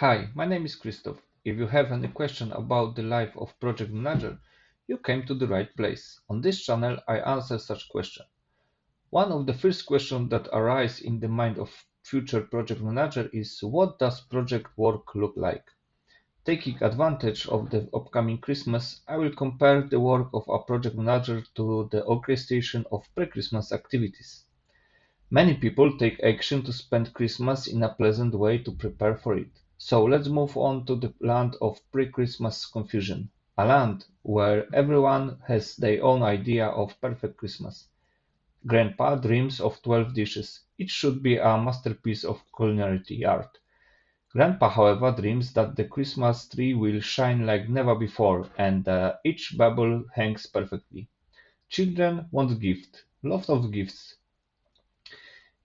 Hi, my name is Christof. If you have any question about the life of project manager, you came to the right place. On this channel, I answer such questions. One of the first questions that arise in the mind of future project manager is what does project work look like? Taking advantage of the upcoming Christmas, I will compare the work of a project manager to the orchestration of pre-Christmas activities. Many people take action to spend Christmas in a pleasant way to prepare for it. So let's move on to the land of pre-Christmas confusion, a land where everyone has their own idea of perfect Christmas. Grandpa dreams of 12 dishes. Each should be a masterpiece of culinary art. Grandpa, however, dreams that the Christmas tree will shine like never before and each bubble hangs perfectly. Children want gift, lots of gifts,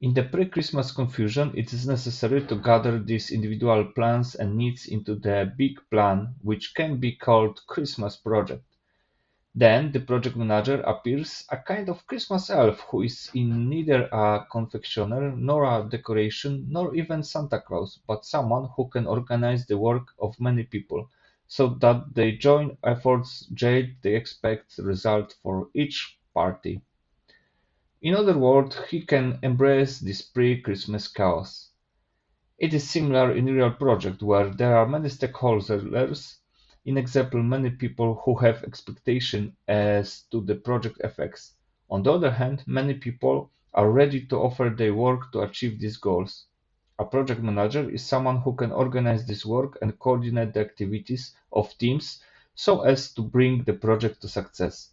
in the pre-Christmas confusion, it is necessary to gather these individual plans and needs into the big plan, which can be called Christmas project. Then the project manager appears, a kind of Christmas elf who is in neither a confectioner, nor a decoration, nor even Santa Claus, but someone who can organize the work of many people, so that they join efforts yield the expected result for each party. In other words, he can embrace this pre-Christmas chaos. It is similar in real project where there are many stakeholders, in example many people who have expectation as to the project effects. On the other hand, many people are ready to offer their work to achieve these goals. A project manager is someone who can organize this work and coordinate the activities of teams so as to bring the project to success.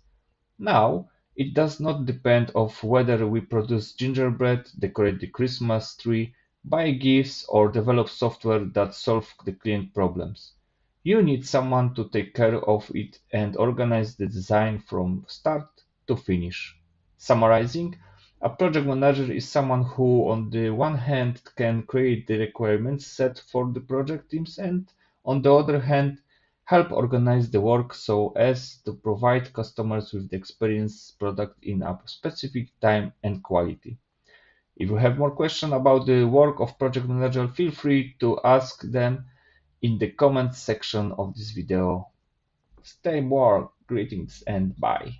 Now, it does not depend on whether we produce gingerbread, decorate the Christmas tree, buy gifts, or develop software that solve the client problems. You need someone to take care of it and organize the design from start to finish. Summarizing, a project manager is someone who, on the one hand, can create the requirements set for the project teams and, on the other hand, help organize the work so as to provide customers with the experienced product in a specific time and quality. If you have more questions about the work of project manager, feel free to ask them in the comments section of this video. Stay warm, greetings and bye.